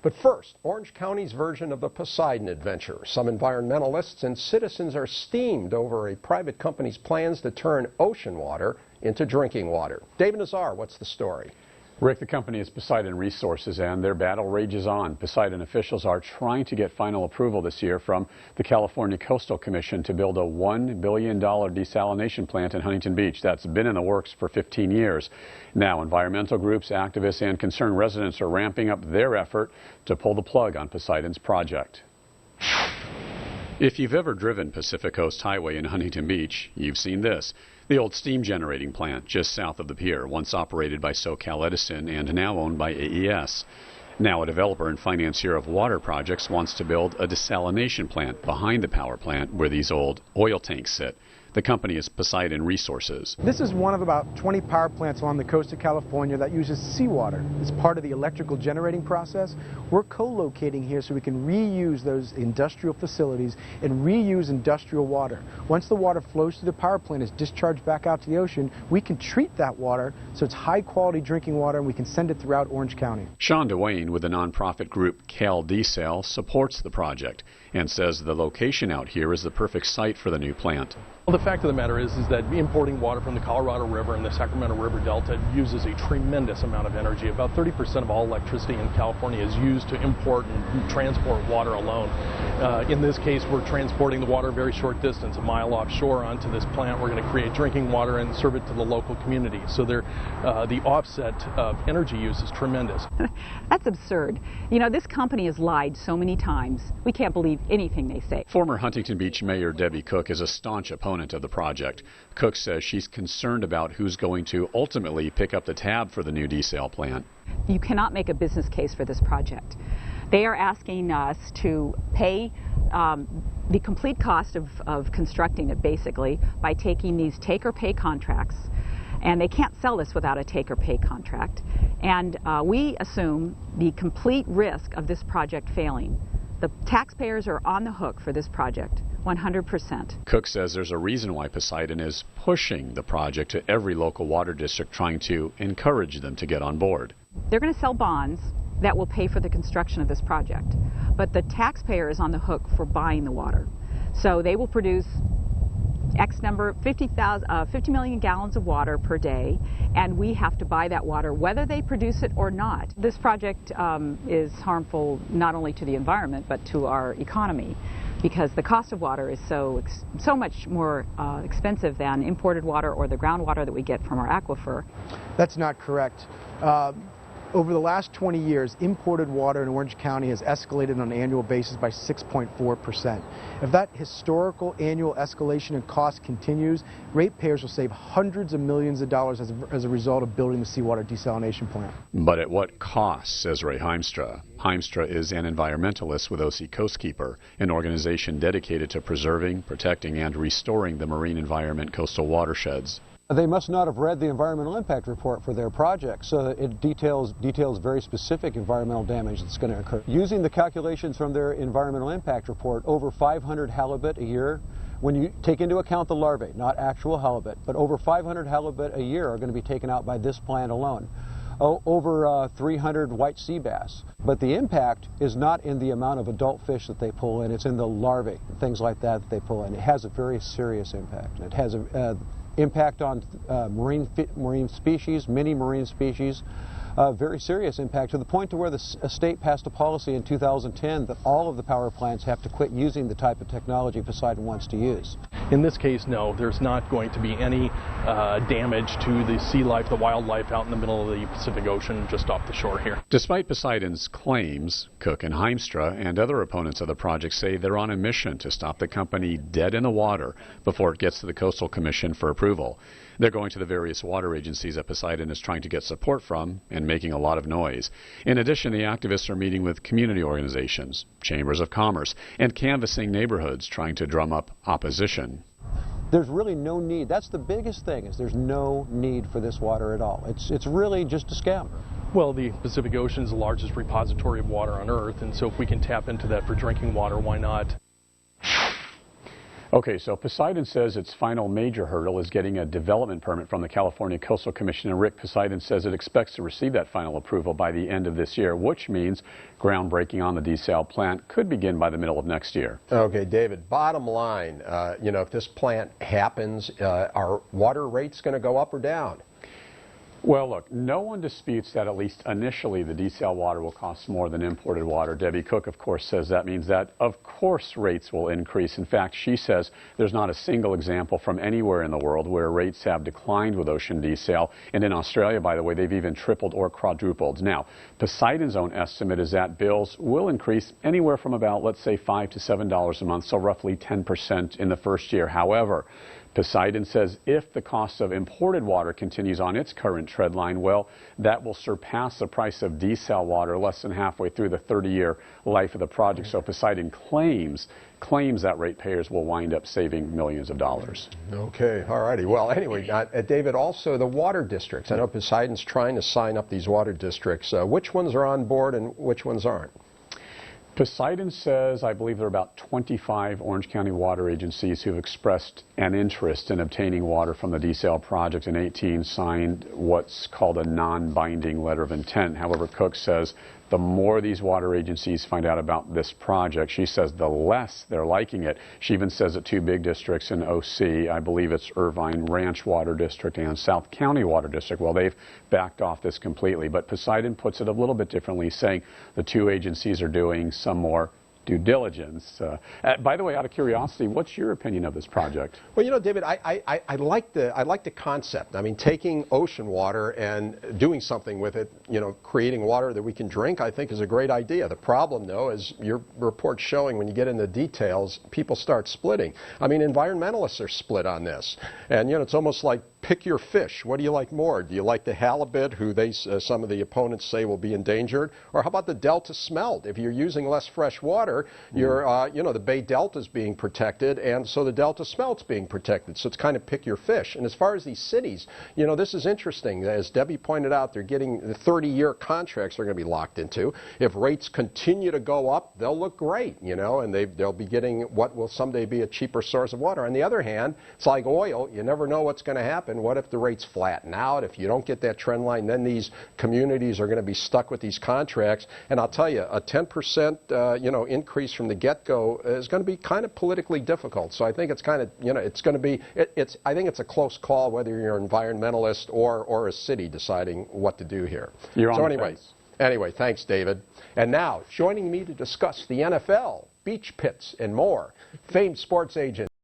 But first, Orange County's version of the Poseidon adventure. Some environmentalists and citizens are steamed over a private company's plans to turn ocean water into drinking water. David Nazar, what's the story? Rick, the company is Poseidon Resources, and their battle rages on. Poseidon officials are trying to get final approval this year from the California Coastal Commission to build a $1 billion desalination plant in Huntington Beach. That's been in the works for 15 years. Now, environmental groups, activists, and concerned residents are ramping up their effort to pull the plug on Poseidon's project. If you've ever driven Pacific Coast Highway in Huntington Beach, you've seen this. The old steam generating plant just south of the pier, once operated by SoCal Edison and now owned by AES. Now a developer and financier of water projects wants to build a desalination plant behind the power plant where these old oil tanks sit. The company is Poseidon Resources. This is one of about 20 power plants along the coast of California that uses seawater as part of the electrical generating process. We're co-locating here so we can reuse those industrial facilities and reuse industrial water. Once the water flows through the power plant, is discharged back out to the ocean, we can treat that water so it's high quality drinking water, and we can send it throughout Orange County. Shawn Dewane with the nonprofit group Desal supports the project and says the location out here is the perfect site for the new plant. Well, the fact of the matter is that importing water from the Colorado River and the Sacramento River Delta uses a tremendous amount of energy. About 30% of all electricity in California is used to import and transport water alone. In this case, we're transporting the water a very short distance, a mile offshore, onto this plant. We're going to create drinking water and serve it to the local community. So the offset of energy use is tremendous. That's absurd. You know, this company has lied so many times. We can't believe anything they say. Former Huntington Beach Mayor Debbie Cook is a staunch opponent of the project. Cook says she's concerned about who's going to ultimately pick up the tab for the new desal plant. You cannot make a business case for this project. They are asking us to pay the complete cost of constructing it, basically, by taking these take-or-pay contracts. And they can't sell this without a take-or-pay contract. And we assume the complete risk of this project failing. The taxpayers are on the hook for this project, 100%. Cook says there's a reason why Poseidon is pushing the project to every local water district, trying to encourage them to get on board. They're going to sell bonds that will pay for the construction of this project, but the taxpayer is on the hook for buying the water. So they will produce X number, 50 million gallons of water per day, and we have to buy that water whether they produce it or not. This project is harmful not only to the environment but to our economy, because the cost of water is so much more expensive than imported water or the groundwater that we get from our aquifer. That's not correct. Over the last 20 years, imported water in Orange County has escalated on an annual basis by 6.4%. If that historical annual escalation in cost continues, ratepayers will save hundreds of millions of dollars as a result of building the seawater desalination plant. But at what cost, says Heimstra. Heimstra is an environmentalist with OC Coastkeeper, an organization dedicated to preserving, protecting, and restoring the marine environment coastal watersheds. They must not have read the environmental impact report for their project, so it details very specific environmental damage that's going to occur. Using the calculations from their environmental impact report, over 500 halibut a year, when you take into account the larvae, not actual halibut, but over 500 halibut a year are going to be taken out by this plant alone. Over 300 white sea bass. But the impact is not in the amount of adult fish that they pull in, it's in the larvae, things like that they pull in. It has a very serious impact. It has a impact on marine species, many marine species, very serious impact, to the point to where the state passed a policy in 2010 that all of the power plants have to quit using the type of technology Poseidon wants to use. In this case, no, there's not going to be any damage to the sea life, the wildlife out in the middle of the Pacific Ocean just off the shore here. Despite Poseidon's claims, Cook and Heimstra and other opponents of the project say they're on a mission to stop the company dead in the water before it gets to the Coastal Commission for approval. They're going to the various water agencies that Poseidon is trying to get support from and making a lot of noise. In addition, the activists are meeting with community organizations, chambers of commerce, and canvassing neighborhoods trying to drum up opposition. There's really no need. That's the biggest thing, is there's no need for this water at all. It's really just a scam. Well, the Pacific Ocean is the largest repository of water on Earth, and so if we can tap into that for drinking water, why not? Okay, so Poseidon says its final major hurdle is getting a development permit from the California Coastal Commission, and Rick, Poseidon says it expects to receive that final approval by the end of this year, which means groundbreaking on the desal plant could begin by the middle of next year. Okay, David, bottom line, if this plant happens, are water rates going to go up or down? Well, look, no one disputes that at least initially the desal water will cost more than imported water. Debbie Cook, of course, says that means that, of course, rates will increase. In fact, she says there's not a single example from anywhere in the world where rates have declined with ocean desal. And in Australia, by the way, they've even tripled or quadrupled. Now, Poseidon's own estimate is that bills will increase anywhere from about, let's say, $5 to $7 a month, so roughly 10% in the first year. However, Poseidon says if the cost of imported water continues on its current trend line, well, that will surpass the price of desal water less than halfway through the 30-year life of the project. So Poseidon claims that ratepayers will wind up saving millions of dollars. Okay, all righty. Well, anyway, David, also the water districts. I know Poseidon's trying to sign up these water districts. Which ones are on board and which ones aren't? Poseidon says, I believe there are about 25 Orange County water agencies who have expressed an interest in obtaining water from the desal project, and 18 signed what's called a non-binding letter of intent. However, Cook says the more these water agencies find out about this project, she says the less they're liking it. She even says that two big districts in OC, I believe it's Irvine Ranch Water District and South County Water District, well, they've backed off this completely. But Poseidon puts it a little bit differently, saying the two agencies are doing some more due diligence. By the way, out of curiosity, what's your opinion of this project? Well, David, I like the concept. I mean, taking ocean water and doing something with it, creating water that we can drink, I think is a great idea. The problem, though, is your report's showing when you get into details, people start splitting. I mean, environmentalists are split on this. And, it's almost like pick your fish. What do you like more? Do you like the halibut, who some of the opponents say will be endangered? Or how about the Delta smelt? If you're using less fresh water, the Bay Delta is being protected, and so the Delta smelt's being protected. So it's kind of pick your fish. And as far as these cities, this is interesting. As Debbie pointed out, they're getting the 30-year contracts they're going to be locked into. If rates continue to go up, they'll look great, and they'll be getting what will someday be a cheaper source of water. On the other hand, it's like oil. You never know what's going to happen. What if the rates flatten out? If you don't get that trend line, then these communities are going to be stuck with these contracts. And I'll tell you, a 10% increase from the get-go is going to be kind of politically difficult. So I think it's kind of, it's going to be, I think it's a close call whether you're an environmentalist or a city deciding what to do here. So anyway, thanks, David. And now, joining me to discuss the NFL, beach pits, and more, famed sports agent